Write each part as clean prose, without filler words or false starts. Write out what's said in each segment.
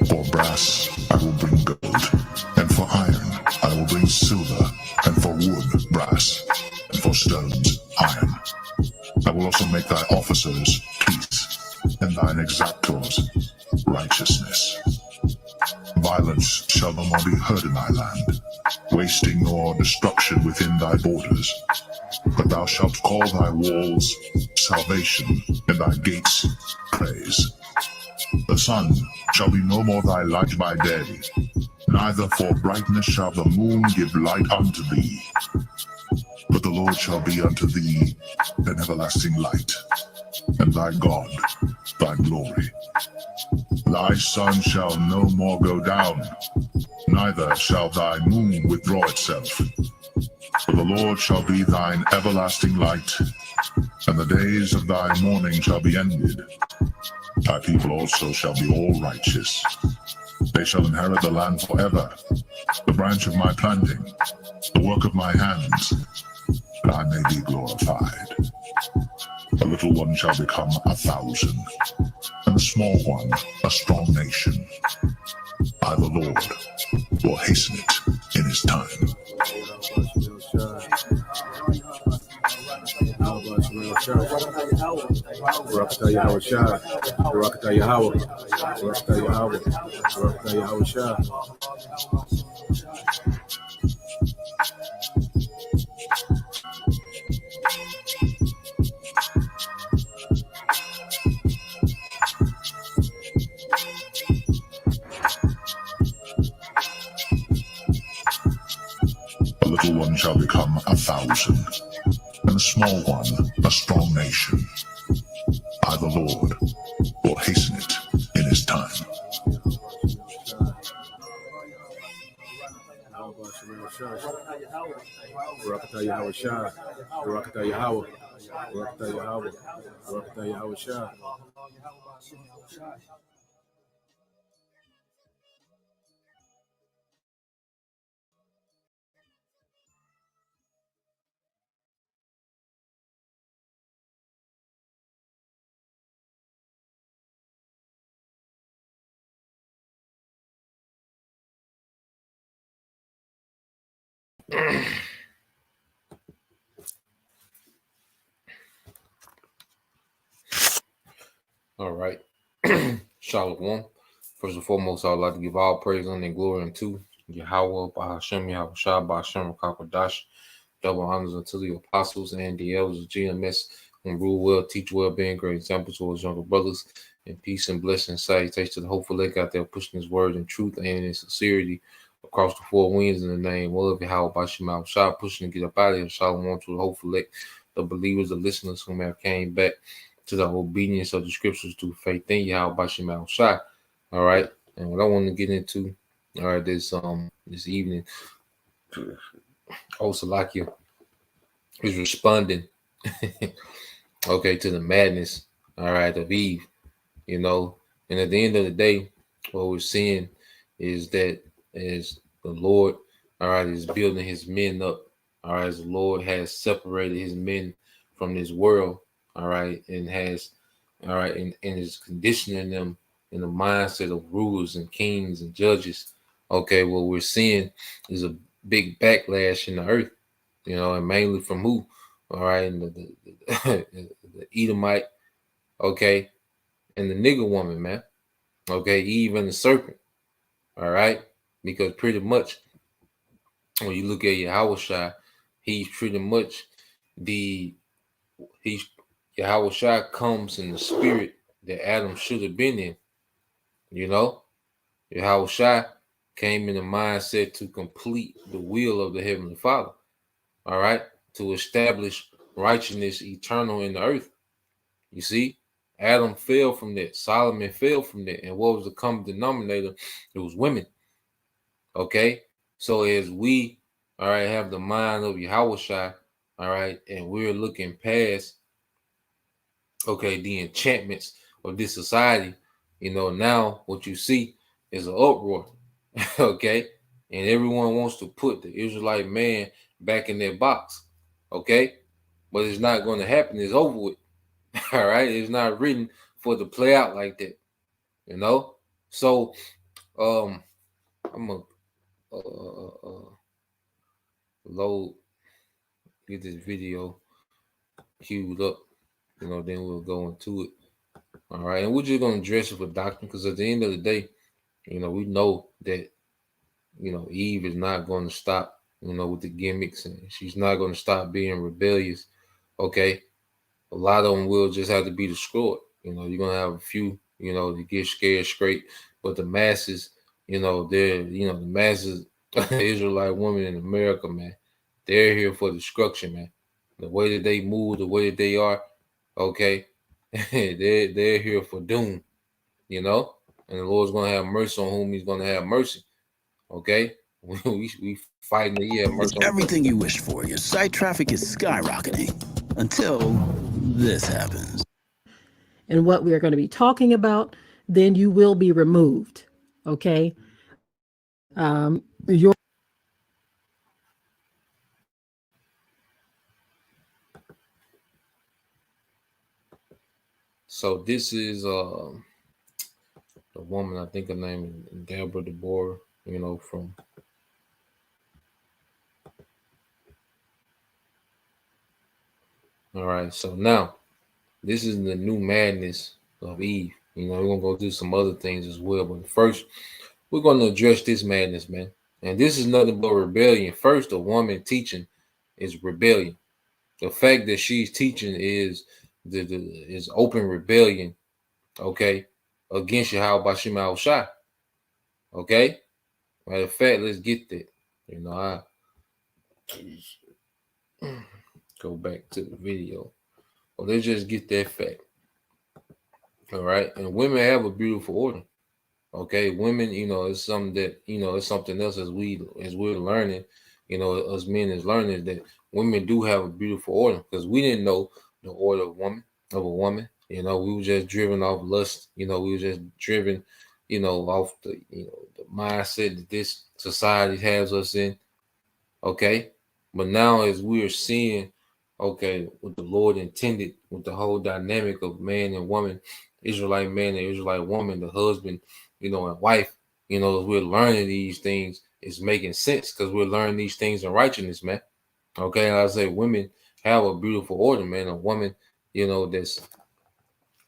For brass I will bring gold, and for iron I will bring silver, and for wood brass, and for stones iron. I will also make thy officers peace, and thine exactors righteousness. Violence shall no more be heard in thy land, wasting nor destruction within thy borders. But thou shalt call thy walls salvation, and thy gates praise. The sun shall be no more thy light by day, neither for brightness shall the moon give light unto thee. But the Lord shall be unto thee an everlasting light, and thy God thy glory. Thy sun shall no more go down, neither shall thy moon withdraw itself. For the Lord shall be thine everlasting light, and the days of thy mourning shall be ended. Thy people also shall be all righteous. They shall inherit the land forever, the branch of my planting, the work of my hands, that I may be glorified. A little one shall become 1,000, and a small one a strong nation. I, the Lord, will hasten it in his time. Barakatah Yahweh Shah, Barakatah Yahweh, Barakatah Yahweh, Barakatah Yahweh Shah. A little one shall become 1,000, and a small one a strong nation. I, the Lord, will hasten it in his time. Barakatah Yahweh Shah, Barakatah Yahweh, Barakatah Yahweh, Barakatah Yahweh Shah. All right. Shalom. First and foremost, I would like to give all praise and glory unto Yahweh, Bahashem, Yahweh Shah, Bahashem, Rakakwadash. Double honors unto the apostles and the elders of GMS who rule well, teach well, being great examples to his younger brothers. And peace and blessing, salutation to the hopeful leg out there pushing his word in truth and in sincerity across the four winds in the name of Yahweh, Bahashem, Shah, pushing to get up out of here. Shalom to the hopeful leg, the believers, the listeners who may have came back to the obedience of the scriptures through faith in Yahweh Bashim Shai. All right. And what I want to get into, all right, this evening, Osalakia is responding okay to the madness, all right, of Eve, you know. And at the end of the day, what we're seeing is that as the Lord, all right, is building his men up, all right, as the Lord has separated his men from this world, all right, and has all right, and is conditioning them in the mindset of rulers and kings and judges. Okay, what we're seeing is a big backlash in the earth, you know, and mainly from who? All right, and the Edomite, okay, and the nigger woman, man. Okay, Eve and the serpent. All right, because pretty much when you look at Yahushua, he's pretty much he's Yahushua comes in the spirit that Adam should have been in. You know, Yahushua came in the mindset to complete the will of the Heavenly Father. All right, to establish righteousness eternal in the earth. You see, Adam fell from that. Solomon fell from that. And what was the common denominator? It was women. Okay, so as we, all right, have the mind of Yahushua, all right, and we're looking past, okay, the enchantments of this society, you know, now what you see is an uproar, okay, and everyone wants to put the Israelite man back in their box, okay, but it's not going to happen. It's over with. All right, it's not written for it to play out like that, you know. So I'm gonna load, get this video queued up. Then we'll go into it. All right, and we're just gonna address it for doctrine, because at the end of the day, we know that Eve is not going to stop, with the gimmicks, and she's not going to stop being rebellious. Okay, a lot of them will just have to be destroyed. You're gonna have a few, to get scared straight, but the masses, the masses, Israelite women in America, man, they're here for destruction, man. The way that they move, the way that they are, okay, they're here for doom, and the Lord's gonna have mercy on whom He's gonna have mercy. Okay, we fighting the It's everything you wish for. Your site traffic is skyrocketing until this happens. And what we are going to be talking about, then you will be removed. Okay. So this is the woman, I think her name is Deborah DeBoer, from all right. So now this is the new madness of Eve. We're gonna go through some other things as well, but first we're gonna address this madness, man. And this is nothing but rebellion. First, a woman teaching is rebellion. The fact that she's teaching is is open rebellion, okay, against Yahweh Shema Shai. Okay? Matter of fact, let's get that. I go back to the video. Well, let's just get that fact. All right. And women have a beautiful order. Okay, women, it's something that, it's something else as we're learning, us men is learning that women do have a beautiful order, because we didn't know the order of a woman. We were just driven off lust, we were just driven, off the mindset that this society has us in. Okay. But now as we are seeing, okay, what the Lord intended with the whole dynamic of man and woman, Israelite man and Israelite woman, the husband, and wife, as we're learning these things, it's making sense, because we're learning these things in righteousness, man. Okay, I say women have a beautiful order, man. A woman, that's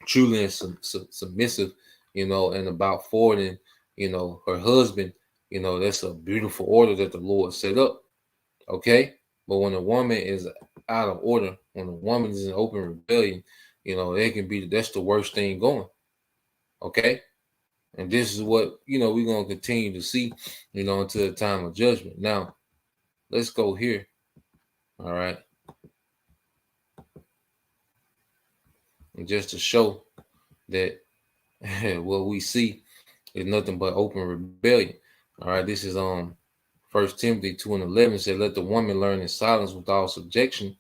truly submissive, and about forwarding, her husband, that's a beautiful order that the Lord set up. Okay, but when a woman is out of order, when a woman is in open rebellion, that's the worst thing going. Okay. And this is what, we're going to continue to see, until the time of judgment. Now, let's go here. All right. And just to show that what we see is nothing but open rebellion. All right. This is 1 Timothy 2:11 said, "Let the woman learn in silence with all subjection,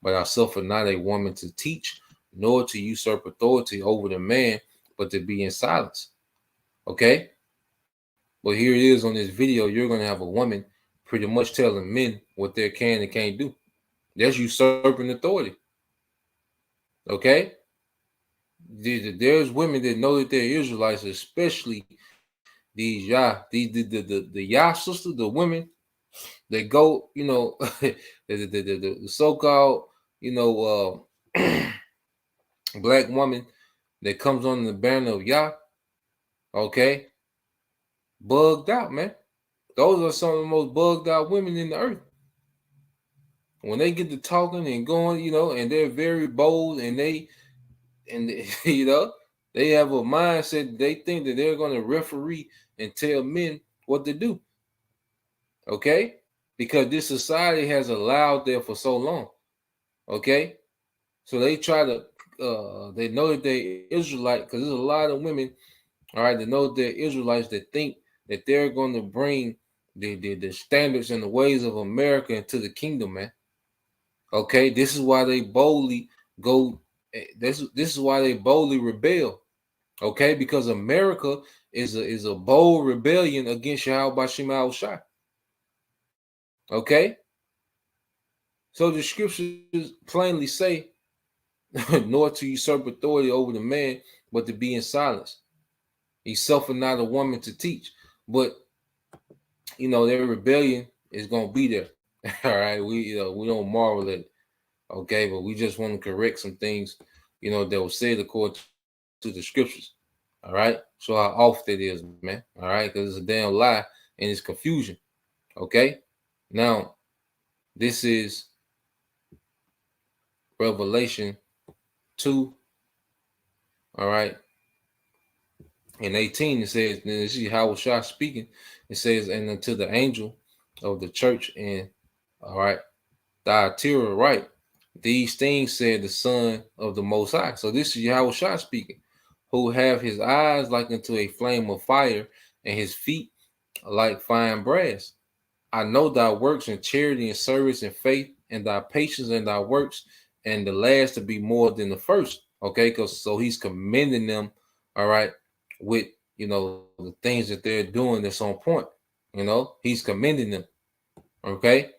but I suffer not a woman to teach, nor to usurp authority over the man, but to be in silence." Okay, but here it is on this video. You're going to have a woman pretty much telling men what they can and can't do. That's usurping authority. Okay, there's women that know that they're Israelites, especially these the Yah sisters, the women that go, the so-called, black woman that comes under the banner of Yah. Okay, bugged out, man. Those are some of the most bugged out women in the earth. When they get to talking and going, and they're very bold, and they have a mindset. They think that they're going to referee and tell men what to do. Okay, because this society has allowed them for so long. Okay, so they try to. They know that they're Israelite, because there's a lot of women. All right, they know they're Israelites that think that they're going to bring the standards and the ways of America into the kingdom, man. Okay, this is why they boldly go. This is why they boldly rebel. Okay, because America is a bold rebellion against Yahweh Shema Shai. Okay, so the scriptures plainly say, "Nor to usurp authority over the man, but to be in silence. He suffered not a woman to teach." But their rebellion is gonna be there. All right, we don't marvel at it. Okay, but we just want to correct some things, that was said according to the scriptures. All right, so how off that is, man. All right, because it's a damn lie and it's confusion. Okay, now this is Revelation 2. All right, in 18 it says, then this is Yahushua speaking. It says, and unto the angel of the church in, all right, Thyatira, right, these things said the Son of the Most High. So this is Yahushua speaking, who have his eyes like unto a flame of fire, and his feet like fine brass. I know thy works in charity and service and faith, and thy patience and thy works, and the last to be more than the first. Okay, because so he's commending them, all right, with the things that they're doing that's on point. He's commending them. Okay.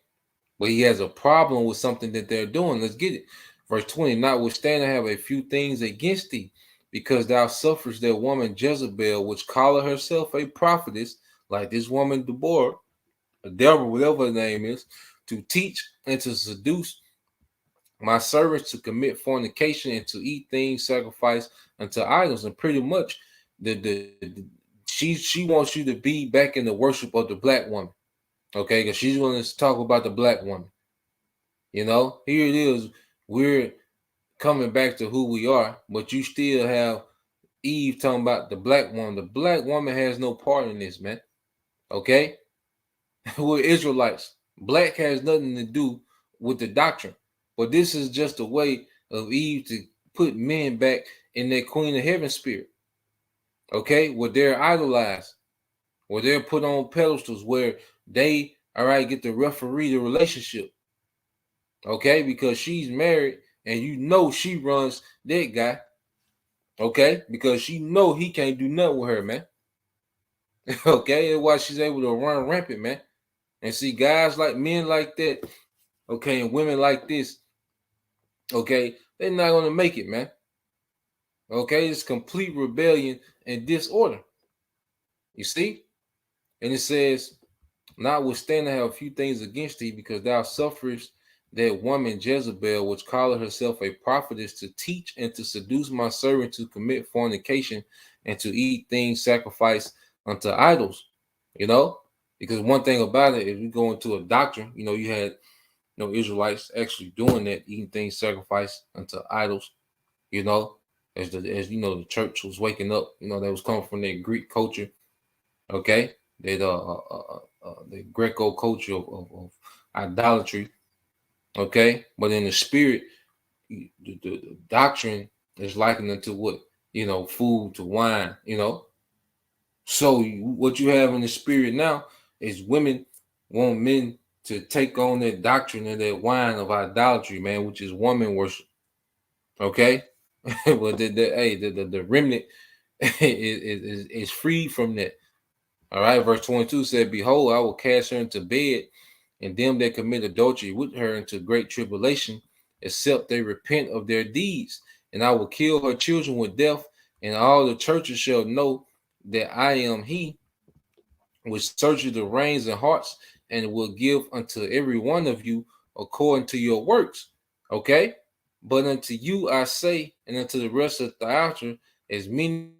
But he has a problem with something that they're doing. Let's get it. Verse 20, notwithstanding, I have a few things against thee, because thou sufferest that woman Jezebel, which calleth herself a prophetess, like this woman Deborah, or Deborah, whatever her name is, to teach and to seduce my servants to commit fornication and to eat things sacrificed unto idols. And pretty much she wants you to be back in the worship of the black woman. Okay, because she's going to talk about the black woman. Here it is. We're coming back to who we are, but you still have Eve talking about the black woman. The black woman has no part in this, man. Okay? We're Israelites. Black has nothing to do with the doctrine. But this is just a way of Eve to put men back in their Queen of Heaven spirit. Okay? Where they're idolized. Where they're put on pedestals, where they, all right, get to referee the relationship. Okay, because she's married and she runs that guy. Okay, because she he can't do nothing with her, man. Okay, that's why she's able to run rampant, man. And see, guys like men like that, okay, and women like this, okay, they're not gonna make it, man. Okay, it's complete rebellion and disorder. You see? And it says, notwithstanding, I have a few things against thee, because thou sufferest that woman Jezebel, which calleth herself a prophetess, to teach and to seduce my servant to commit fornication and to eat things sacrificed unto idols. Because one thing about it, if you go into a doctrine, you had Israelites actually doing that, eating things sacrificed unto idols. As the church was waking up, they was coming from their Greek culture. Okay, the Greco culture of idolatry. Okay, but in the spirit, the doctrine is likened unto what? Food to wine. So what you have in the spirit now is women want men to take on that doctrine and that wine of idolatry, man, which is woman worship. Okay, but the remnant is free from that. All right, verse 22 said, behold, I will cast her into bed, and them that commit adultery with her into great tribulation, except they repent of their deeds. And I will kill her children with death, and all the churches shall know that I am he, which searches the reins and hearts, and will give unto every one of you according to your works. Okay? But unto you I say, and unto the rest of Thyatira, as many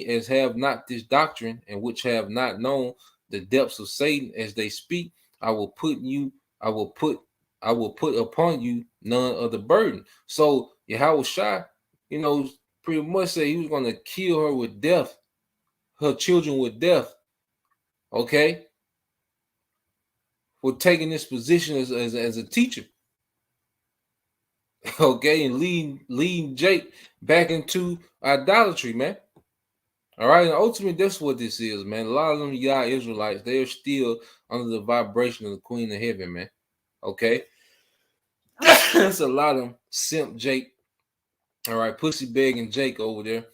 as have not this doctrine, and which have not known the depths of Satan as they speak, I will put upon you none of the burden. So Yahushua, pretty much say he was going to kill her with death, her children with death. Okay, for taking this position as a teacher. Okay, and leading Jake back into idolatry, man. All right, and ultimately, that's what this is, man. A lot of them Yah Israelites, they are still under the vibration of the Queen of Heaven, man. Okay, that's a lot of them simp Jake. All right, pussy begging Jake over there.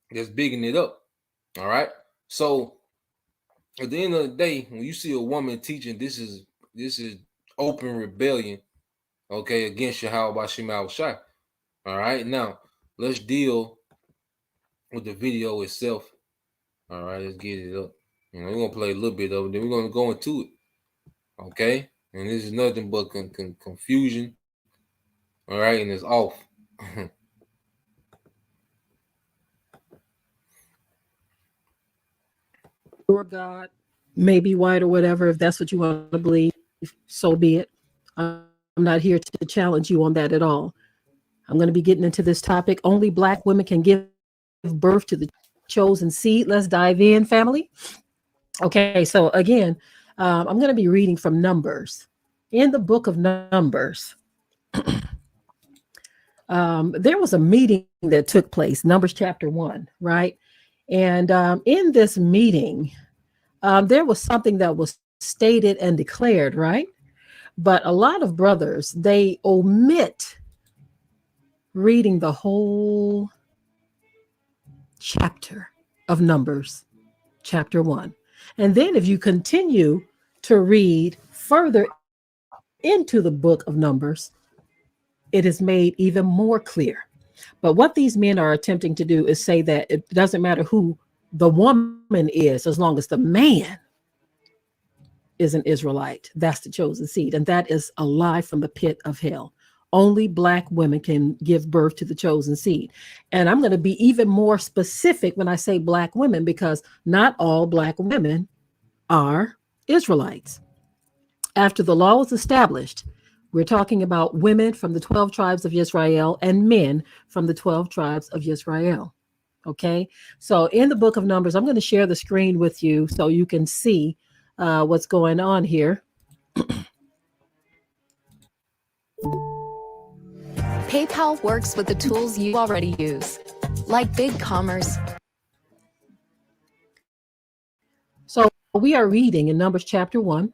That's bigging it up. All right, so at the end of the day, when you see a woman teaching, this is open rebellion, okay, against Yahweh Shema Shai. All right, now let's deal with the video itself. All right, let's get it up. We're gonna play a little bit of it, then we're gonna go into it. Okay, and this is nothing but confusion. All right, and it's off. Your God may be white or whatever. If that's what you want to believe, so be it. I'm not here to challenge you on that at all. I'm going to be getting into this topic. Only Black women can give birth to the chosen seed. Let's dive in, family. Okay, so again, I'm going to be reading from Numbers. In the book of Numbers, there was a meeting that took place, Numbers chapter 1, right? And in this meeting, there was something that was stated and declared, right? But a lot of brothers, they omit reading the whole chapter of Numbers, chapter 1. And then if you continue to read further into the book of Numbers, it is made even more clear. But what these men are attempting to do is say that it doesn't matter who the woman is, as long as the man is an Israelite, that's the chosen seed. And that is a lie from the pit of hell. Only Black women can give birth to the chosen seed. And I'm going to be even more specific when I say Black women, because not all Black women are Israelites. After the law was established, we're talking about women from the 12 tribes of Israel and men from the 12 tribes of Israel. Okay, so in the book of Numbers, I'm going to share the screen with you so you can see what's going on here. PayPal works with the tools you already use, like BigCommerce. So we are reading in Numbers chapter 1.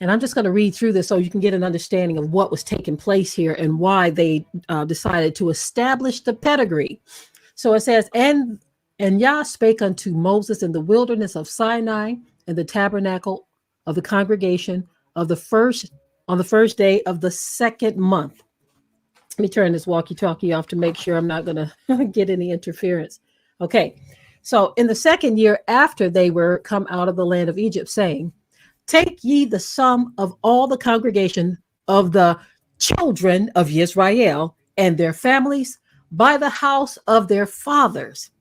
And I'm just going to read through this so you can get an understanding of what was taking place here and why they decided to establish the pedigree. So it says, and Yah spake unto Moses in the wilderness of Sinai in the tabernacle of the congregation on the first day of the second month. Let me turn this walkie-talkie off to make sure I'm not going to get any interference. Okay, so in the second year after they were come out of the land of Egypt, saying, take ye the sum of all the congregation of the children of Israel and their families by the house of their fathers,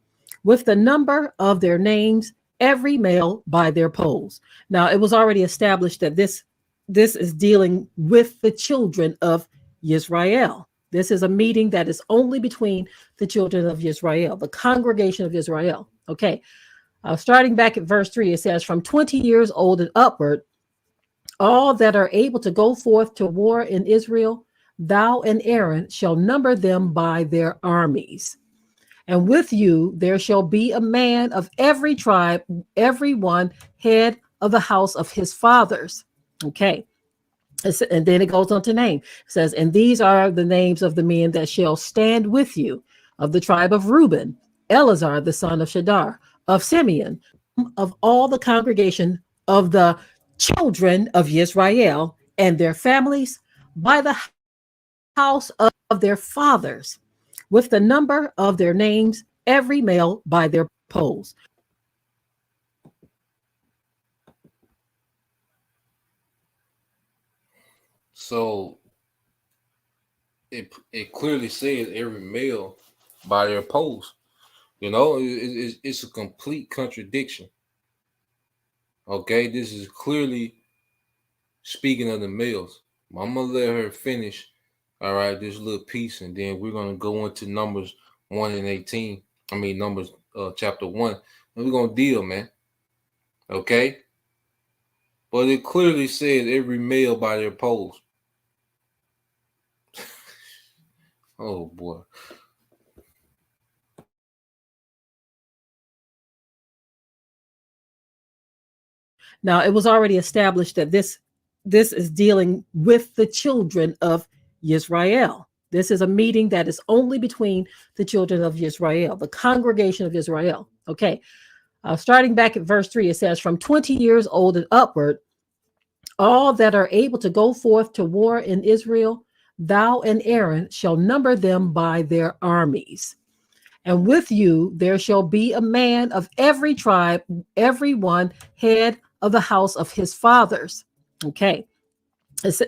with the number of their names, every male by their polls. Now, it was already established that this is dealing with the children of Israel. This is a meeting that is only between the children of Israel, the congregation of Israel. Okay. Starting back at verse 3, it says, from 20 years old and upward, all that are able to go forth to war in Israel, thou and Aaron shall number them by their armies. And with you there shall be a man of every tribe, every one head of the house of his fathers. Okay. And then it goes on to name. It says, and these are the names of the men that shall stand with you, of the tribe of Reuben, Eleazar, the son of Shadar, of Simeon, of all the congregation of the children of Israel and their families by the house of their fathers, with the number of their names, every male by their polls. So it clearly says every male by their polls. It's a complete contradiction. Okay, this is clearly speaking of the males. I'm gonna let her finish. All right, this little piece, and then we're gonna go into Numbers 1 and 18. Numbers chapter 1, and we're gonna deal, man. Okay, but it clearly says every male by their polls. Oh boy. Now, it was already established that this is dealing with the children of Israel. This is a meeting that is only between the children of Israel, the congregation of Israel. Okay. Starting back at verse 3, it says, from 20 years old and upward, all that are able to go forth to war in Israel, thou and Aaron shall number them by their armies. And with you there shall be a man of every tribe, every one head of the house of his fathers. Okay.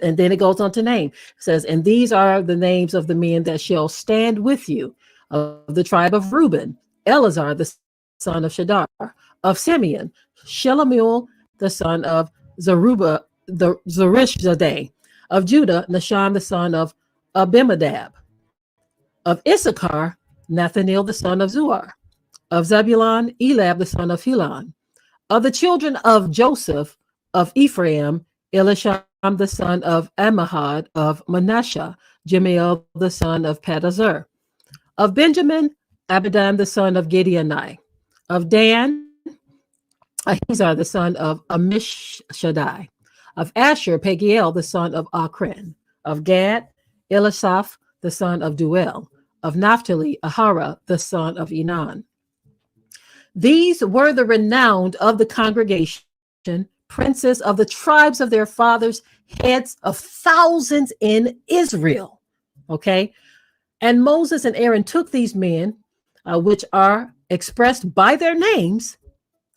And then it goes on to name. It says, and these are the names of the men that shall stand with you. Of the tribe of Reuben, Eleazar, the son of Shadar. Of Simeon, Shelomiel, the son of Zerubbabel, the Zerishzadeh. Of Judah, Nahshon, the son of Abimadab. Of Issachar, Nathaniel, the son of Zuar. Of Zebulun, Elab, the son of Helon. Of the children of Joseph, of Ephraim, Elisham, the son of Ammihud. Of Manasseh, Jemiel, the son of Pedazur. Of Benjamin, Abidan, the son of Gideoni. Of Dan, Ahizar, the son of Amishshadai. Of Asher, Pagiel, the son of Akren. Of Gad, Elisaph, the son of Duel. Of Naphtali, Ahara, the son of Enan. These were the renowned of the congregation, princes of the tribes of their fathers, heads of thousands in Israel. Okay. And Moses and Aaron took these men, which are expressed by their names.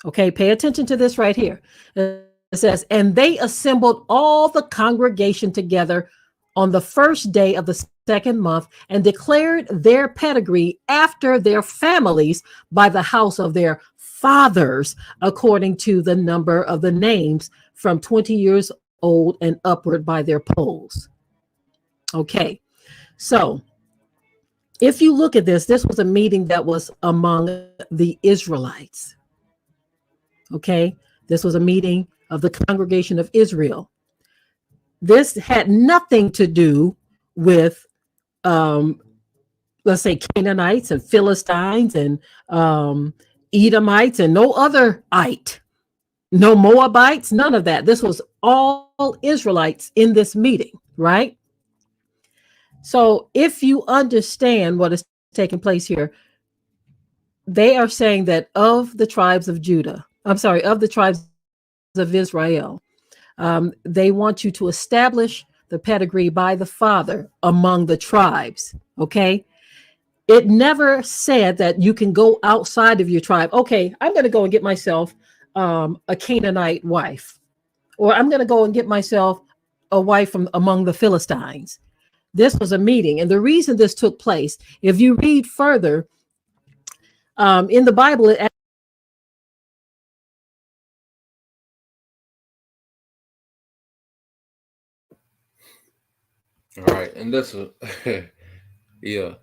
Okay. Pay attention to this right here. It says, and they assembled all the congregation together on the first day of the second month and declared their pedigree after their families by the house of their fathers, according to the number of the names from 20 years old and upward by their polls. Okay, so if you look at this, this was a meeting that was among the Israelites. Okay, this was a meeting of the congregation of Israel. This had nothing to do with, let's say, Canaanites and Philistines and Edomites and no other ite, no Moabites, none of that. This was all Israelites in this meeting, right? So if you understand what is taking place here, they are saying that of the tribes of Judah, of the tribes of Israel, they want you to establish the pedigree by the father among the tribes. Okay. It never said that you can go outside of your tribe. Okay, I'm going to go and get myself a Canaanite wife, or I'm going to go and get myself a wife from among the Philistines. This was a meeting. And the reason this took place, if you read further in the Bible, it All right, and that's a yeah,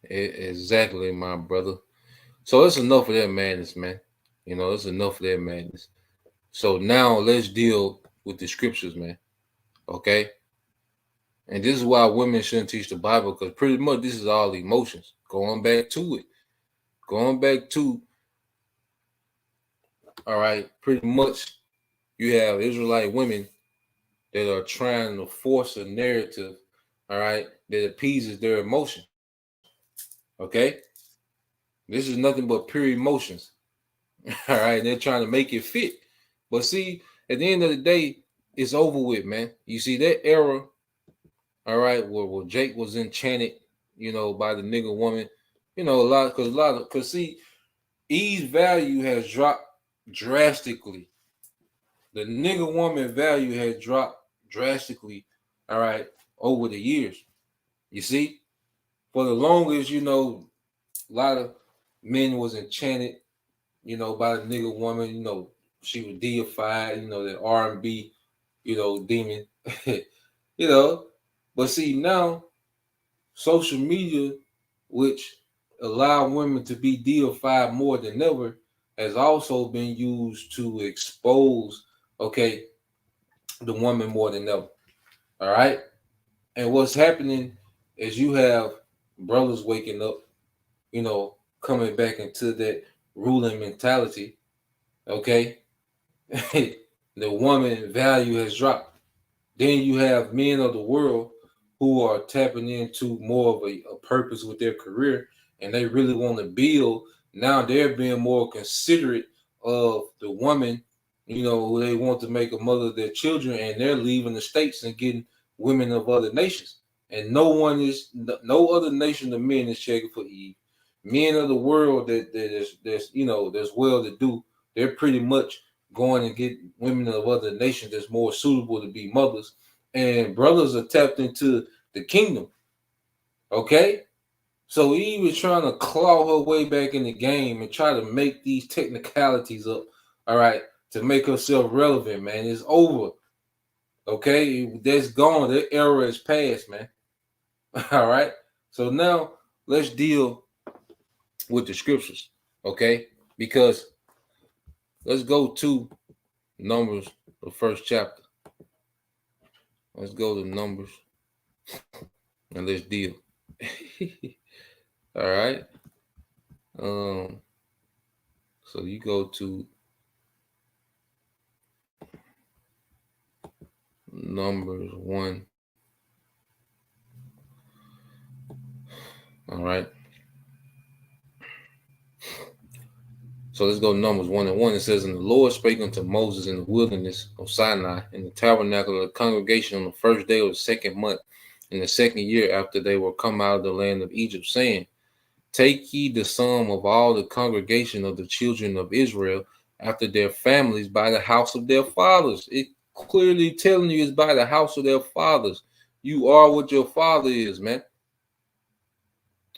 exactly, my brother. So it's enough of that madness, man. You know, it's enough of that madness. So now let's deal with the scriptures, man. Okay. And this is why women shouldn't teach the Bible, because pretty much this is all emotions. Going back to it. Going back to, all right, pretty much you have Israelite women that are trying to force a narrative, all right, that appeases their emotion. Okay? This is nothing but pure emotions. All right, and they're trying to make it fit. But see, at the end of the day, it's over with, man. You see that era, all right, where Jake was enchanted, you know, by the nigga woman, you know, because see, Eve's value has dropped drastically. The nigga woman value has dropped drastically, all right, over the years. You see, for the longest, you know, a lot of men was enchanted, you know, by the nigga woman. You know, she was deified, you know, that R&B, you know, demon, you know. But see, now social media, which allow women to be deified more than ever, has also been used to expose, okay, the woman more than ever. All right. And what's happening is you have brothers waking up, you know, coming back into that ruling mentality. Okay. The woman value has dropped. Then you have men of the world who are tapping into more of a purpose with their career, and they really want to build. Now they're being more considerate of the woman, you know, they want to make a mother of their children, and they're leaving the states and getting women of other nations. And no other nation of men is checking for Eve. Men of the world that's well to do, they're pretty much going and get women of other nations that's more suitable to be mothers. And brothers are tapped into the kingdom. Okay? So Eve is trying to claw her way back in the game and try to make these technicalities up, all right, to make herself relevant, man. It's over. Okay? That's gone. That era is past, man. All right? So now let's deal with the scriptures, okay? Because let's go to Numbers, the first chapter. Let's go to Numbers and let's deal. All right. So you go to Numbers 1. All right. So let's go to Numbers 1:1. It says, "And the Lord spake unto Moses in the wilderness of Sinai, in the tabernacle of the congregation, on the first day of the second month, in the second year after they were come out of the land of Egypt, saying, Take ye the sum of all the congregation of the children of Israel after their families by the house of their fathers." It clearly telling you it's by the house of their fathers. You are what your father is, man.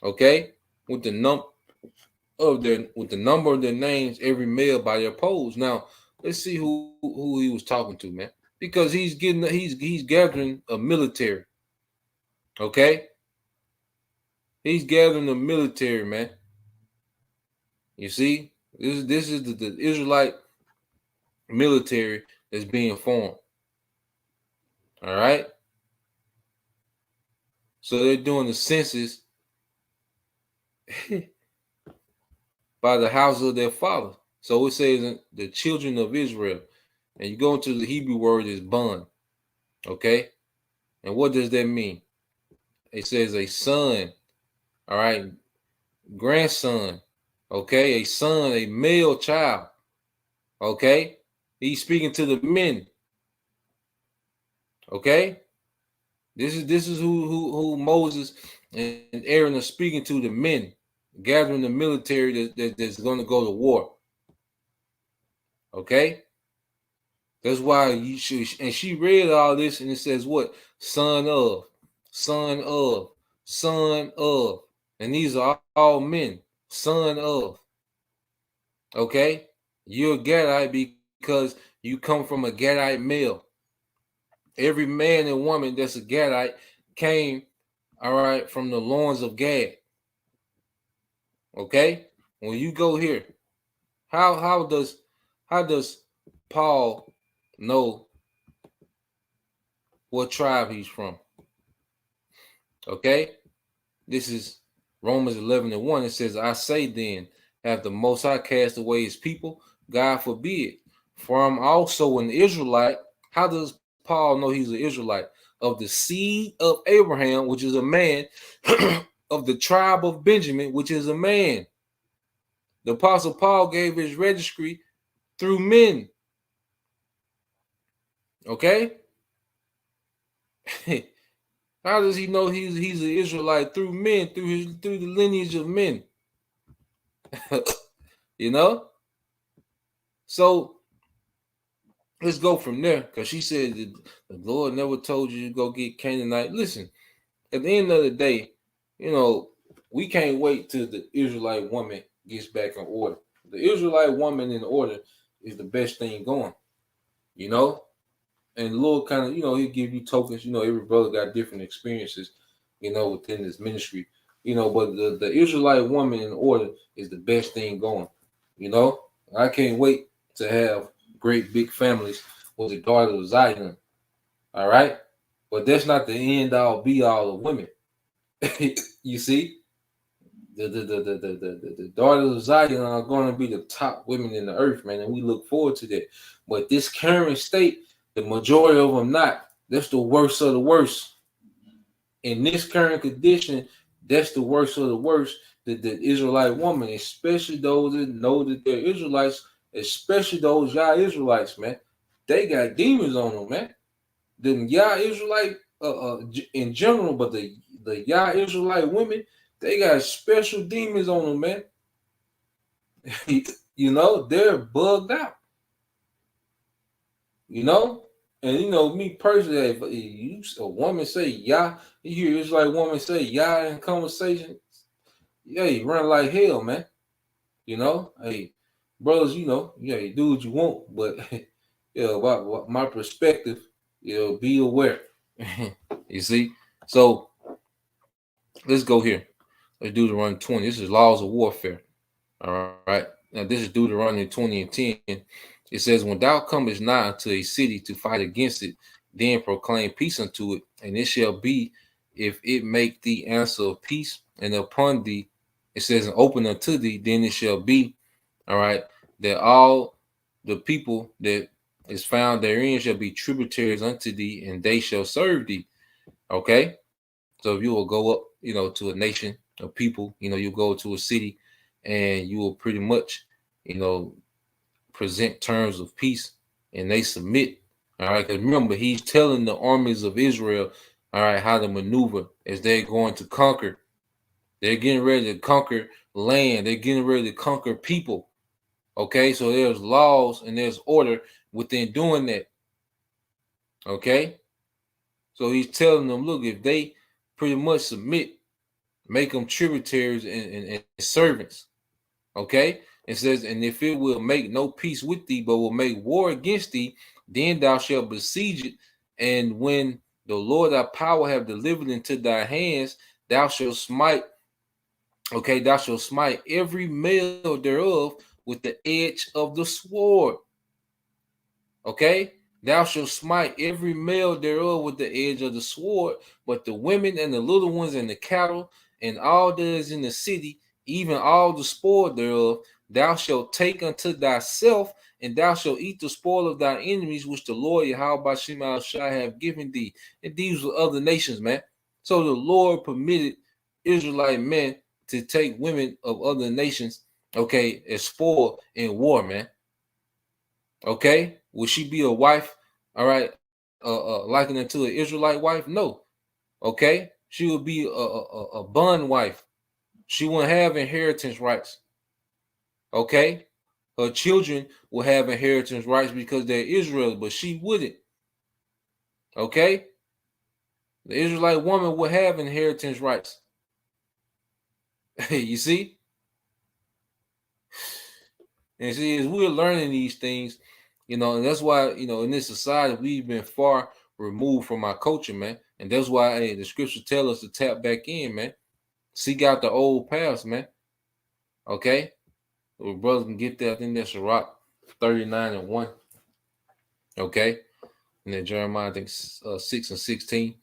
Okay? With the number of their names, every male by their poles. Now, let's see who he was talking to, man. Because he's gathering a military. Okay? He's gathering a military, man. You see? This is the Israelite military that's being formed. All right? So they're doing the census by the house of their father. So it says the children of Israel. And you go into the Hebrew word is bun. Okay? And what does that mean? It says a son. All right? Grandson. Okay? A son, a male child. Okay? He's speaking to the men. Okay? This is who Moses and Aaron are speaking to, the men, gathering the military that's going to go to war. Okay? That's why you should. And she read all this, and it says what? Son of. And these are all men. Son of. Okay? You're a Gadite because you come from a Gadite male. Every man and woman that's a Gadite came, all right, from the loins of Gad. Okay? When you go here, how does Paul know what tribe he's from? Okay? This is Romans 11:1. It says, "I say then, have the Most High cast away his people? God forbid. For I'm also an Israelite." How does Paul know he's an Israelite? Of the seed of Abraham, which is a man, of the tribe of Benjamin, which is a man. The Apostle Paul gave his registry through men. Okay? How does he know he's an Israelite? Through men, through the lineage of men. You know? So let's go from there, because she said that the Lord never told you to go get Canaanite. Listen, at the end of the day, you know, we can't wait till the Israelite woman gets back in order. The Israelite woman in order is the best thing going, you know? And the Lord kind of, you know, he'll give you tokens. You know, every brother got different experiences, you know, within this ministry, you know, but the Israelite woman in order is the best thing going, you know? I can't wait to have great big families with the daughter of Zion. All right? But that's not the end all be all of women. You see? The daughters of Zion are going to be the top women in the earth, man, and we look forward to that. But this current state, the majority of them not. That's the worst of the worst. In this current condition, that's the worst of the worst. The Israelite woman, especially those that know that they're Israelites, especially those Yah Israelites, man, they got demons on them, man. Them Yah Israelite in general, but the Yah Israelite women, they got special demons on them, man. You know, they're bugged out. You know, and you know me personally, if you a woman say Yah, you hear Israelite woman say Yah in conversation, yeah, you run like hell, man. You know, hey, brothers, you know, yeah, you do what you want, but yeah, my perspective, you know, be aware. You see, so let's go here. Let's do Deuteronomy 20. This is laws of warfare. All right. Now this is Deuteronomy 20 and 10. It says, when thou comest nigh unto a city to fight against it, then proclaim peace unto it, and it shall be, if it make thee answer of peace, and upon thee, it says, and open unto thee, then it shall be, all right, that all the people that is found therein shall be tributaries unto thee, and they shall serve thee. Okay. So if you will go up, you know, to a nation of people, you know, you go to a city and you will pretty much, you know, present terms of peace and they submit. All right. Because remember, he's telling the armies of Israel, all right, how to maneuver as they're going to conquer. They're getting ready to conquer land. They're getting ready to conquer people. Okay. So there's laws and there's order within doing that. Okay. So he's telling them, look, if they pretty much submit, make them tributaries and servants. Okay. It says, and if it will make no peace with thee, but will make war against thee, then thou shalt besiege it. And when the Lord thy power have delivered into thy hands, thou shalt smite. Okay, thou shalt smite every male thereof with the edge of the sword. Okay, thou shalt smite every male thereof with the edge of the sword, but the women and the little ones and the cattle and all that is in the city, even all the spoil thereof, thou shalt take unto thyself, and thou shalt eat the spoil of thy enemies, which the Lord Yahweh Bashim al-Shai have given thee. And these were other nations, man. So the Lord permitted Israelite men to take women of other nations, okay, as spoil in war, man. Okay, will she be a wife? All right, likened unto an Israelite wife? No. Okay, she will be a bond wife. She won't have inheritance rights. Okay, her children will have inheritance rights because they're Israel, but she wouldn't. Okay, the Israelite woman will have inheritance rights. You see, and see, as we're learning these things, you know, and that's why, you know, in this society we've been far removed from our culture, man. And that's why the scripture tell us to tap back in, man. Seek out the old past, man. Okay, well, brothers can get that. I think that's Sirach 39 and 1. Okay, and then Jeremiah, I think 6 and 16.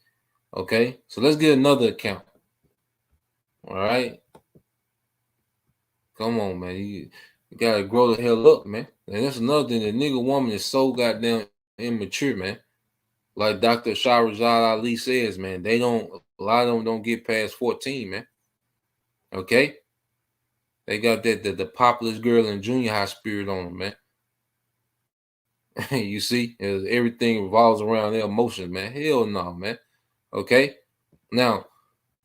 Okay, so let's get another account. All right, come on, man. You gotta grow the hell up, man. And that's another thing. The nigga woman is so goddamn immature, man. Like Dr. Shahrazad Ali says, man, a lot of them don't get past 14, man. Okay, they got the populous girl in junior high spirit on them, man. You see, everything revolves around their emotions, man. Hell no, man. Okay, now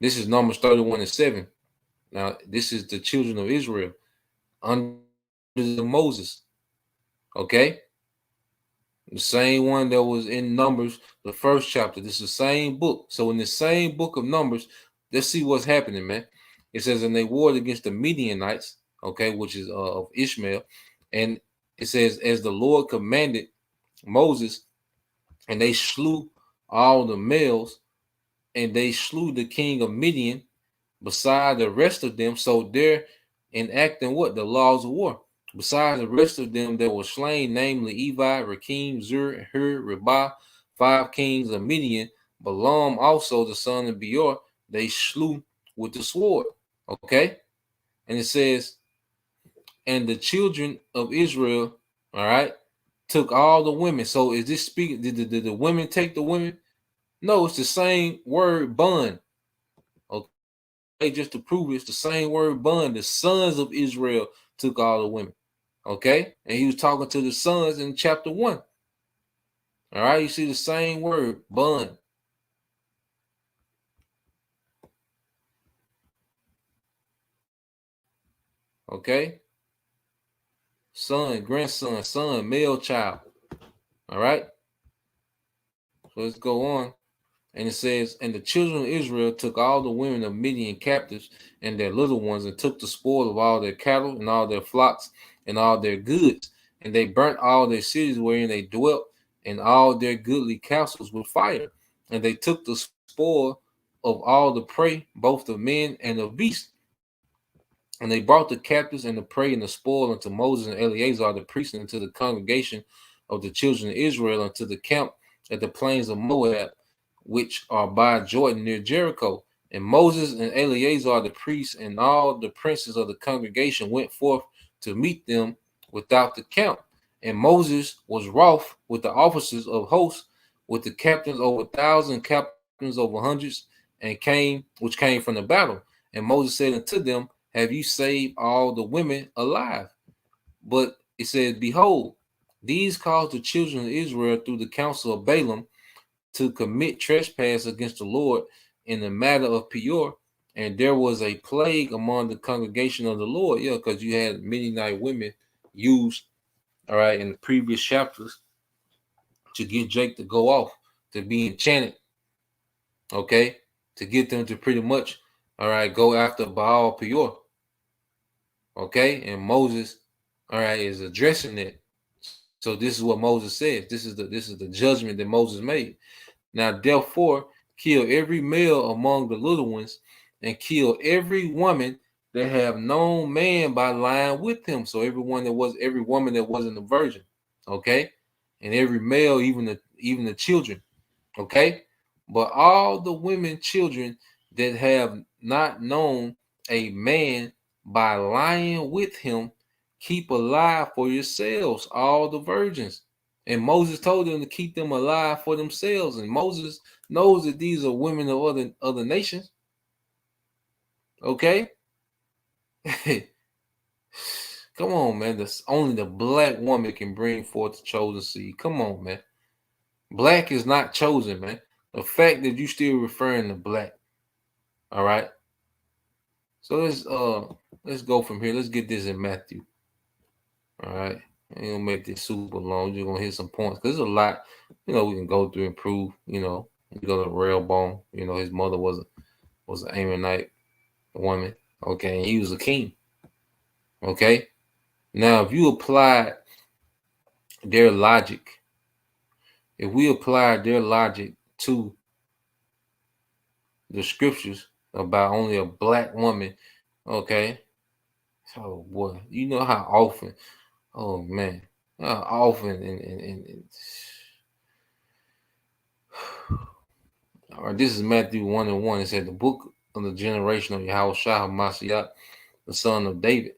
this is Numbers 31 and 7. Now this is the children of Israel under Moses. Okay, the same one that was in Numbers, the first chapter. This is the same book. So in the same book of Numbers, let's see what's happening, man. It says, and they warred against the Midianites, okay, which is of Ishmael. And it says, as the Lord commanded Moses, and they slew all the males, and they slew the king of Midian beside the rest of them. So they're enacting what? The laws of war. Besides the rest of them that were slain, namely Evi, Rakim, Zur, Hur, Rebah, 5 kings of Midian, Balaam also the son of Beor, they slew with the sword. Okay, and it says, and the children of Israel, all right, took all the women. So is this speaking? Did the women take the women? No, it's the same word, bun. Okay, just to prove it's the same word, bun. The sons of Israel took all the women. Okay, and he was talking to the sons in chapter 1. All right, you see the same word, bun. Okay, son, grandson, son, male child. All right. So let's go on. And it says, and the children of Israel took all the women of Midian captives and their little ones, and took the spoil of all their cattle and all their flocks and all their goods. And they burnt all their cities wherein they dwelt and all their goodly castles with fire. And they took the spoil of all the prey, both of men and of beasts. And they brought the captives and the prey and the spoil unto Moses and Eleazar the priest, and unto the congregation of the children of Israel, unto the camp at the plains of Moab, which are by Jordan near Jericho. And Moses and Eleazar the priest and all the princes of the congregation went forth to meet them without the camp. And Moses was wroth with the officers of hosts, with the captains over 1,000, captains over hundreds, and which came from the battle. And Moses said unto them, have you saved all the women alive? But it says, behold, these caused the children of Israel through the counsel of Balaam to commit trespass against the Lord in the matter of Peor. And there was a plague among the congregation of the Lord. Yeah, because you had Midianite women used, all right, in the previous chapters to get Jake to go off, to be enchanted, okay, to get them to pretty much, all right, go after Baal Peor. Okay, and Moses, all right, is addressing it. So this is what Moses says. This is the judgment that Moses made. Now, therefore, kill every male among the little ones, and kill every woman that have known man by lying with him. So every woman that wasn't a virgin, okay, and every male, even the children, okay. But all the women, children that have not known a man by lying with him, keep alive for yourselves all the virgins. And Moses told them to keep them alive for themselves. And Moses knows that these are women of other nations. Okay? Come on, man. Only the black woman can bring forth the chosen seed. Come on, man. Black is not chosen, man. The fact that you still referring to black. All right. So let's go from here. Let's get this in Matthew. All right. I ain't gonna make this super long. You're gonna hit some points because there's a lot, we can go through and prove. You go to Rehoboam. His mother was an Ammonite woman. Okay, and he was a king. Okay. Now, if you apply their logic, if we apply their logic to the scriptures about only a black woman, okay. Oh boy, you know how often, oh man, how often and all right, this is Matthew 1:1. It said the book of the generation of Yahushua HaMashiach, the son of David,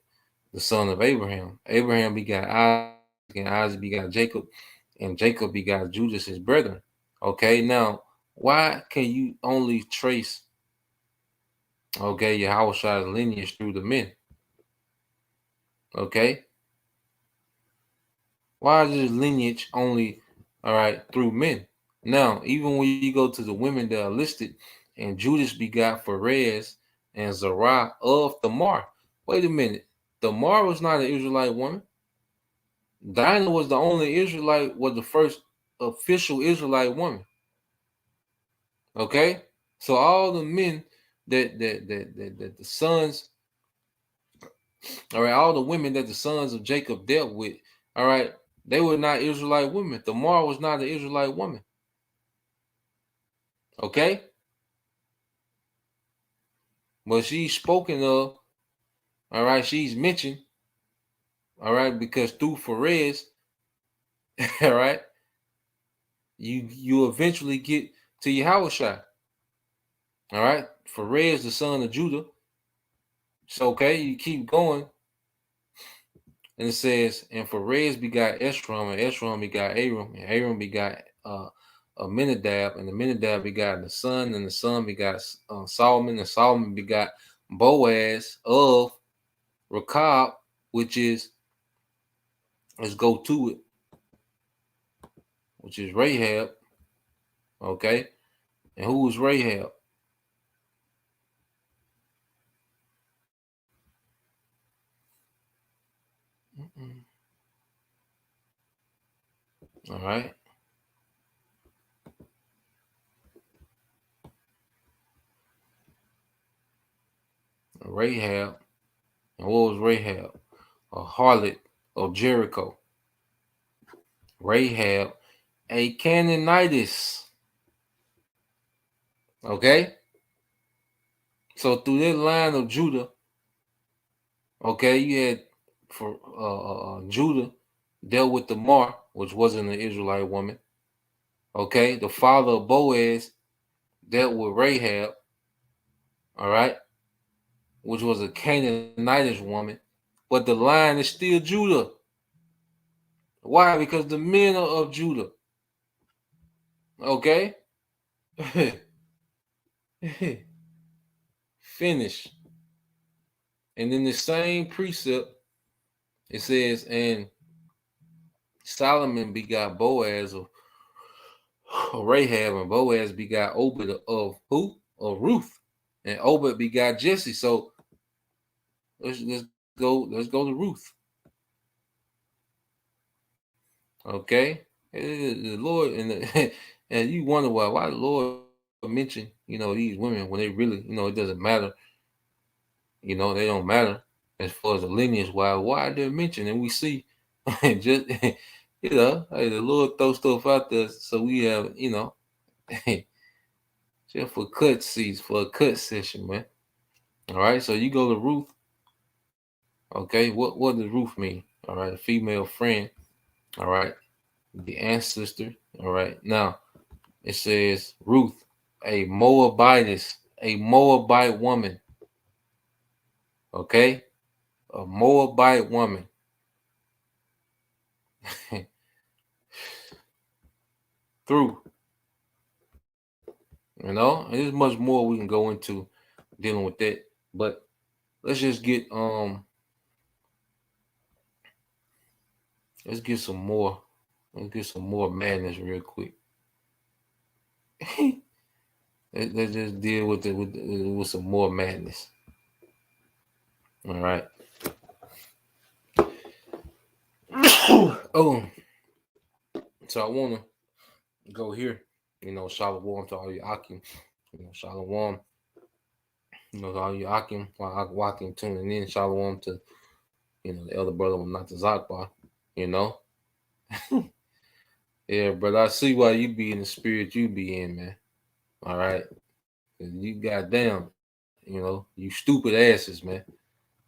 the son of Abraham. Abraham begot Isaac, and Isaac begot Jacob, and Jacob begot Judas, his brethren. Okay, now why can you only trace, okay, Yahushua's lineage through the men? Okay, why is this lineage only, all right, through men? Now, even when you go to the women that are listed, and Judas begot Pharez and Zerah of Thamar. Wait a minute. Thamar was not an Israelite woman. Dinah was the only Israelite, was the first official Israelite woman. Okay? So all the men that the sons, all right, all the women that the sons of Jacob dealt with, all right, they were not Israelite women. Thamar was not an Israelite woman. Okay? But she's spoken of, all right, she's mentioned, all right, because through Pharez, all right, you eventually get to Yahushua. All right, Pharez, the son of Judah. So okay, you keep going, and it says, and Pharez begot Esrom, and Esrom begot Aram, and Aram begot Aminadab, and Aminadab begot the son, and the son begot Solomon, and Solomon begot Boaz of Rechab, which is, let's go to it, which is Rahab. Okay, and who was Rahab? All right. Rahab. And what was Rahab? A harlot of Jericho. Rahab, a Canaanitess. Okay? So through that line of Judah, okay, you had for Judah dealt with Tamar, which wasn't an Israelite woman. Okay, the father of Boaz dealt with Rahab, all right, which was a Canaanitish woman, but the line is still Judah. Why? Because the men are of Judah. Okay? Finish. And in the same precept, it says, and Solomon begot Boaz of Rahab, and Boaz begot Obed of who? Of Ruth. And Obed begot Jesse. So let's go to Ruth. Okay. The Lord and and you wonder why the Lord mentioned, these women when they really, it doesn't matter. They don't matter as far as the lineage why they're mentioned. And we see just hey, the Lord throw stuff out there so we have, just for cut seats, for a cut session, man. All right, so you go to Ruth. Okay, what does Ruth mean? All right, a female friend. All right, the ancestor. All right, now it says Ruth, a Moabitess, a Moabite woman. Okay, a Moabite woman. Through, and there's much more we can go into dealing with that, but let's just get let's get some more madness real quick. Let's just deal with some more madness. All right. Oh, so I want to go here. Shalom to all your Akim. Shalom. To all your Akim. While Akim tuning in. Shalom to the elder brother with not the Zakba. Yeah, brother. I see why you be in the spirit you be in, man. All right. You goddamn, you stupid asses, man.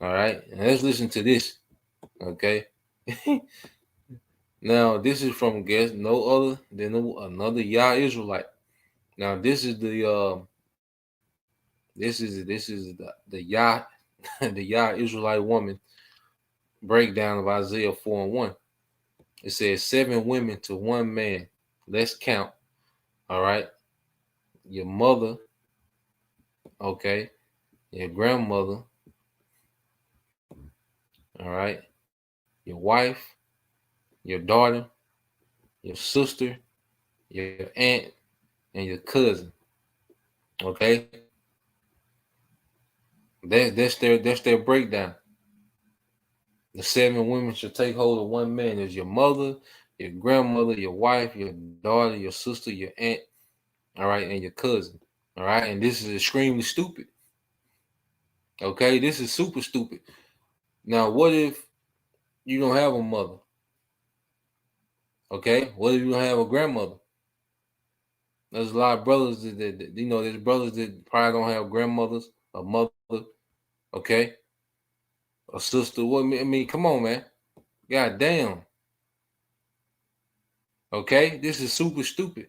All right. And let's listen to this. Okay. Now, this is from no other than another Yah Israelite. Now, this is the Yah the Yah Israelite woman breakdown of Isaiah 4:1. It says 7 women to 1 man. Let's count. All right. Your mother, okay, your grandmother, all right, your wife, your daughter, your sister, your aunt, and your cousin. Okay, that's their breakdown. The 7 women should take hold of 1 man. Is your mother, your grandmother, your wife, your daughter, your sister, your aunt, all right, and your cousin. All right, and this is extremely stupid. Okay, this is super stupid. Now, what if you don't have a mother? Okay, what if you don't have a grandmother? There's a lot of brothers that there's brothers that probably don't have grandmothers, a mother, okay, a sister. What I mean, come on, man. God damn. Okay, this is super stupid.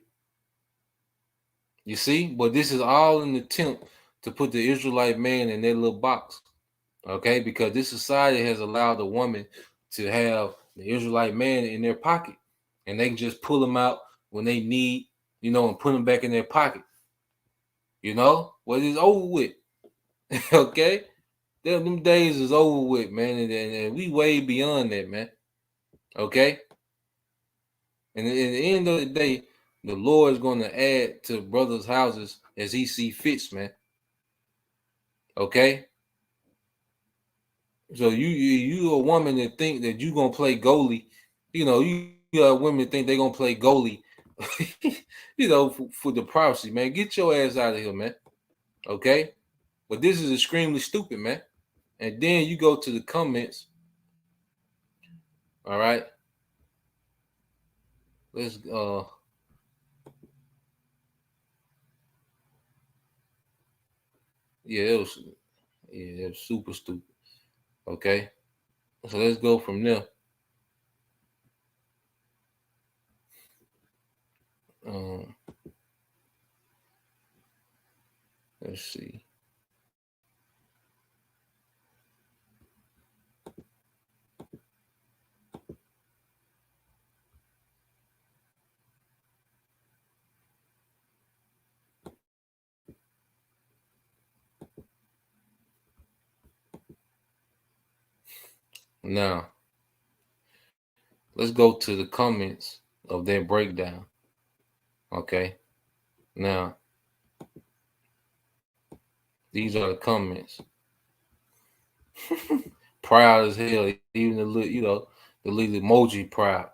You see, but this is all an attempt to put the Israelite man in their little box. Okay, because this society has allowed the woman to have the Israelite man in their pocket, and they can just pull them out when they need, and put them back in their pocket. Well, it's over with. Okay, them days is over with, man, and we way beyond that, man. Okay, and at the end of the day, the Lord is going to add to brothers' houses as He see fits, man. Okay. So you a woman that think that you gonna play goalie, you got women that think they gonna play goalie, for the privacy, man. Get your ass out of here, man. Okay, but this is extremely stupid, man. And then you go to the comments. All right, let's yeah, it was super stupid. Okay, so let's go from there. Um, let's see. Now, let's go to the comments of their breakdown. Okay. Now, these are the comments. Proud as hell. Even the little, the little emoji proud.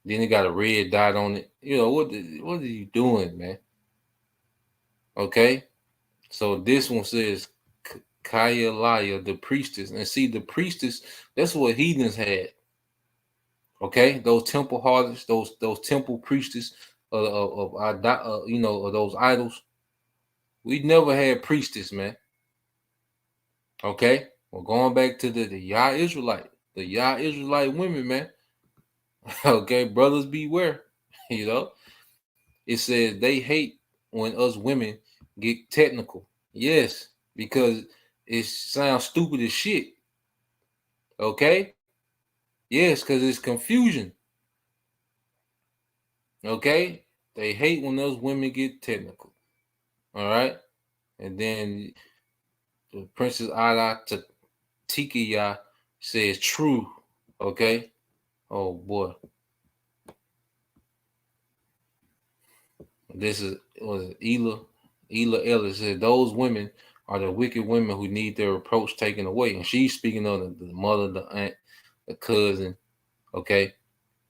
Then it got a red dot on it. What are you doing, man? Okay. So this one says Kaya Laya, the priestess. And see, the priestess, that's what heathens had. Okay, those temple harlots, those temple priestess of those idols. We never had priestess, man. Okay, well, going back to the Yah Israelite women, man. Okay, brothers beware. It says they hate when us women get technical. Yes, because it sounds stupid as shit. Okay, yes, because it's confusion. Okay, they hate when those women get technical. All right, and then the Princess Ada Tikiya says true. Okay, oh boy, this was Ela Ellis said those women are the wicked women who need their reproach taken away, and she's speaking of the mother, the aunt, the cousin. Okay,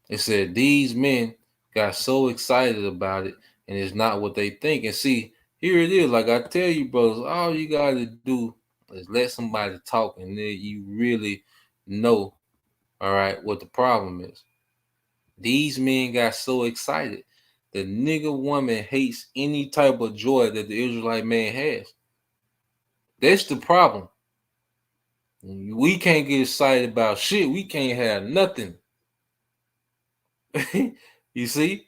it said these men got so excited about it, and it's not what they think. And see, here it is. Like I tell you, brothers, all you got to do is let somebody talk, and then you really know, all right, what the problem is. These men got so excited. The nigga woman hates any type of joy that the Israelite man has. That's the problem. We can't get excited about shit. We can't have nothing. You see?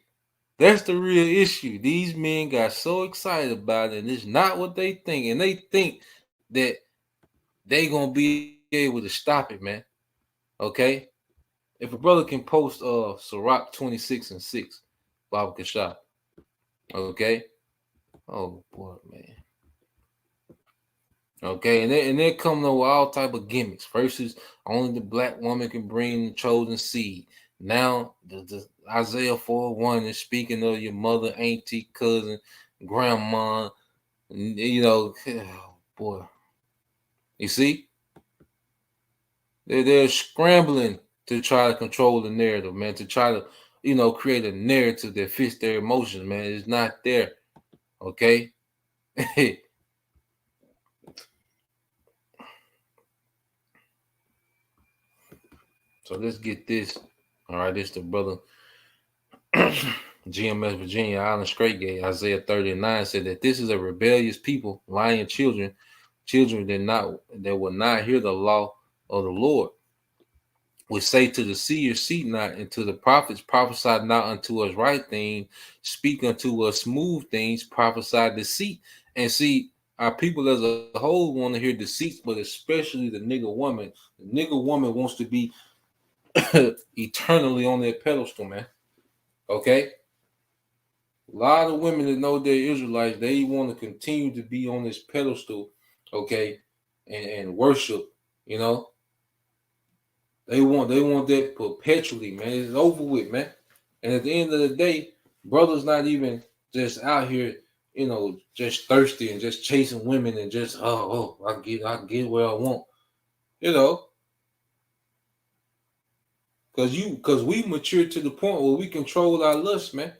That's the real issue. These men got so excited about it, and it's not what they think. And they think that they gonna be able to stop it, man. Okay? If a brother can post Sirach 26:6, Baba Kashaf. Okay. Oh boy, man. Okay, and they're coming up with all type of gimmicks. First is only the black woman can bring the chosen seed. Now the Isaiah 4:1 is speaking of your mother, auntie, cousin, grandma. Oh boy. You see? They're scrambling to try to control the narrative, man, to try to, create a narrative that fits their emotions, man. It's not there. Okay. So let's get this. All right, this the brother GMS Virginia, Island Straight Gate, Isaiah 39 said that this is a rebellious people, lying children that will not hear the law of the Lord. Would say to the seer, see not, and to the prophets, prophesy not unto us right things, speak unto us smooth things, prophesy deceit. And see, our people as a whole want to hear deceit, but especially the nigga woman. The nigga woman wants to be eternally on their pedestal, man. Okay? A lot of women that know they're Israelites, they want to continue to be on this pedestal, okay, and worship, They want that perpetually, man. It's over with, man. And at the end of the day, brothers not even just out here, just thirsty and just chasing women and just I get what I want. Because we mature to the point where we control our lust, man.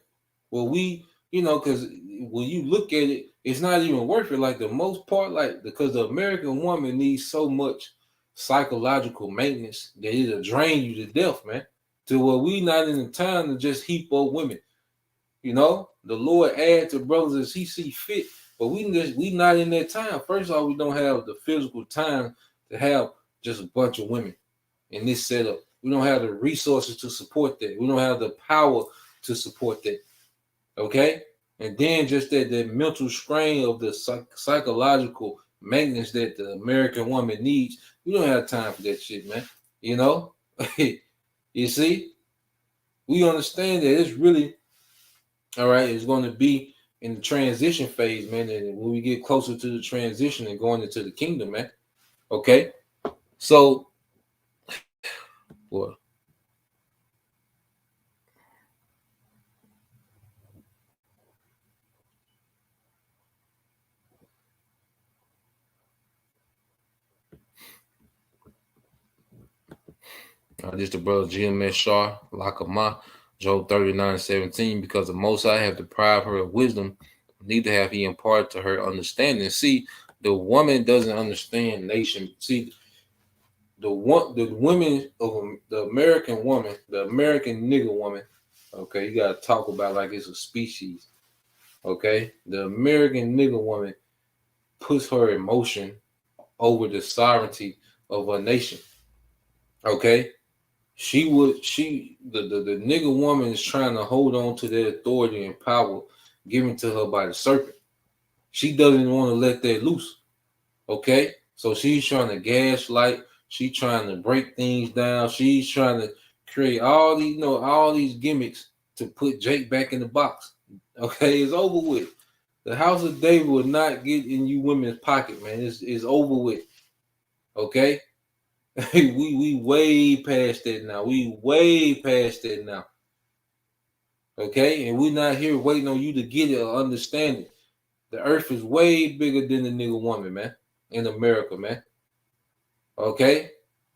Well, we, because when you look at it, it's not even worth it. Like the most part, like because the American woman needs so much psychological maintenance that it'll drain you to death, man. To where we not in the time to just heap up women. The Lord add to brothers as He see fit, but we not in that time. First of all, we don't have the physical time to have just a bunch of women in this setup. We don't have the resources to support that. We don't have the power to support that. Okay? And then just that mental strain of the psychological maintenance that the American woman needs. We don't have time for that shit, man. You see? We understand that it's really, all right, it's going to be in the transition phase, man. And when we get closer to the transition and going into the kingdom, man. Okay? So, what? This the brother GMS Shah, Lakama, Job 39:17, because the Most High have deprived her of wisdom, neither have He imparted to her understanding. See, the woman doesn't understand nation. See, the women of the American woman, the American nigger woman. Okay, you gotta talk about like it's a species. Okay, the American nigger woman puts her emotion over the sovereignty of a nation. Okay. The nigger woman is trying to hold on to that authority and power given to her by the serpent. She doesn't want to let that loose. Okay? So she's trying to gaslight. She's trying to break things down. She's trying to create all these gimmicks to put Jake back in the box. Okay? It's over with. The house of David will not get in you women's pocket, man. It's over with. Okay? we way past that now. We way past that now. Okay? And we're not here waiting on you to get it or understand it. The earth is way bigger than the nigga woman, man, in America, man. Okay?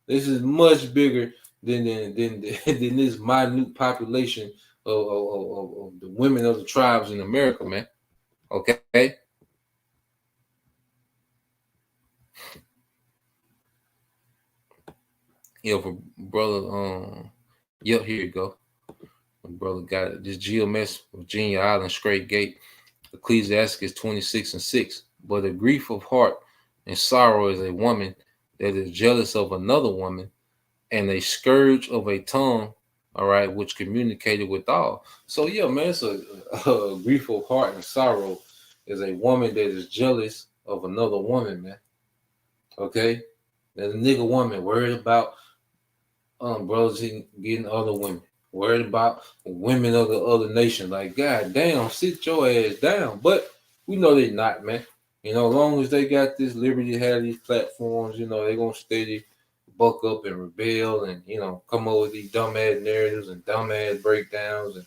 This is much bigger than this minute population of the women of the tribes in America, man. Okay? For brother, here you go. My brother got it. This GMS, Virginia Island, Straight Gate, Ecclesiastes 26:6. But a grief of heart and sorrow is a woman that is jealous of another woman, and a scourge of a tongue, all right, which communicated with all. So yeah, man, it's a grief of heart and sorrow is a woman that is jealous of another woman, man. Okay? There's a nigga woman worried about brothers getting other women, worried about women of the other nation. Like, God damn, sit your ass down. But we know they're not, man. As long as they got this liberty, have these platforms, they're gonna steady buck up and rebel and come up with these dumbass narratives and dumbass breakdowns and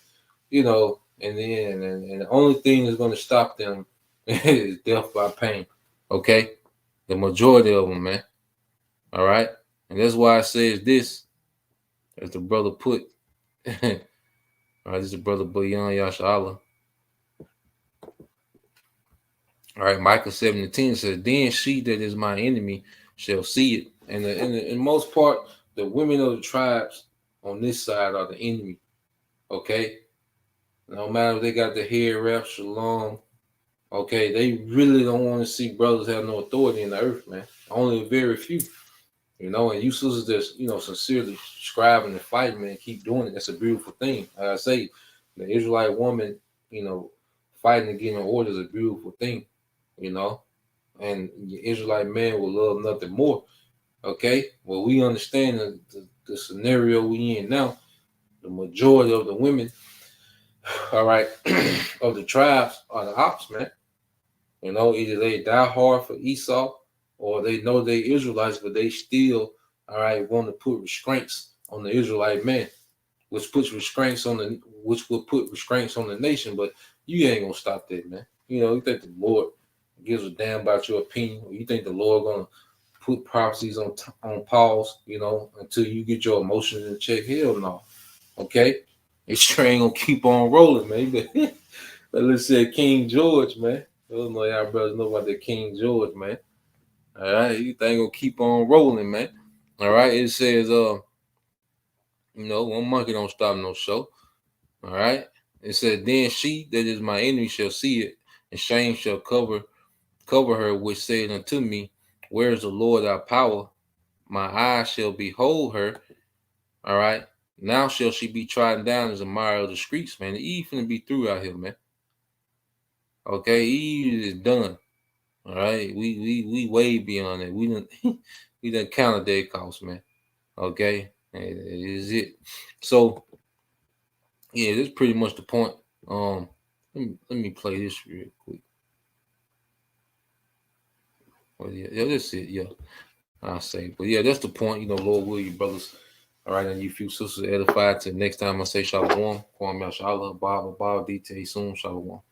and the only thing that's gonna stop them is death by pain. Okay, the majority of them, man. All right, and that's why I says this. As the brother put, all right, this is the brother Bayan Yashala. All right, Micah 7:10 says, "Then she that is my enemy shall see it." And in most part, the women of the tribes on this side are the enemy. Okay, no matter if they got the hair wrap, shalom. Okay, they really don't want to see brothers have no authority in the earth, man. Only a very few. And you sisters that's, sincerely striving and fighting, man, keep doing it. That's a beautiful thing. Like I say, the Israelite woman, fighting and getting order is a beautiful thing, and the Israelite man will love nothing more. Okay, well, we understand the scenario we in now. The majority of the women, all right, of the tribes are the ops, man. Either they die hard for Esau, or they know they Israelites, but they still, all right, want to put restraints on the Israelite man, which will put restraints on the nation. But you ain't gonna stop that, man. You think the Lord gives a damn about your opinion? Or you think the Lord gonna put prophecies on pause, until you get your emotions in check. Hell no. Okay? This train gonna keep on rolling, man. But let's say King George, man. I don't know y'all brothers know about the King George, man. All right, you think gonna keep on rolling, man. All right, it says, one monkey don't stop no show. All right, it said, then she that is my enemy shall see it, and shame shall cover her, which said unto me, where is the Lord our power? My eyes shall behold her. All right, now shall she be trodden down as a mire of the streets, man. Eve finna be through out here, man. Okay, Eve is done. All right, we way beyond that. We done counted their cost, man. Okay, that is it. So yeah, that's pretty much the point. Let me play this real quick. Well, yeah, that's it. Yeah, I'll say. But yeah, that's the point. Lord will you brothers. All right, and you few sisters edified. Till next time I say shalom. Kwame Shalom, Bible, detail soon. Shalom.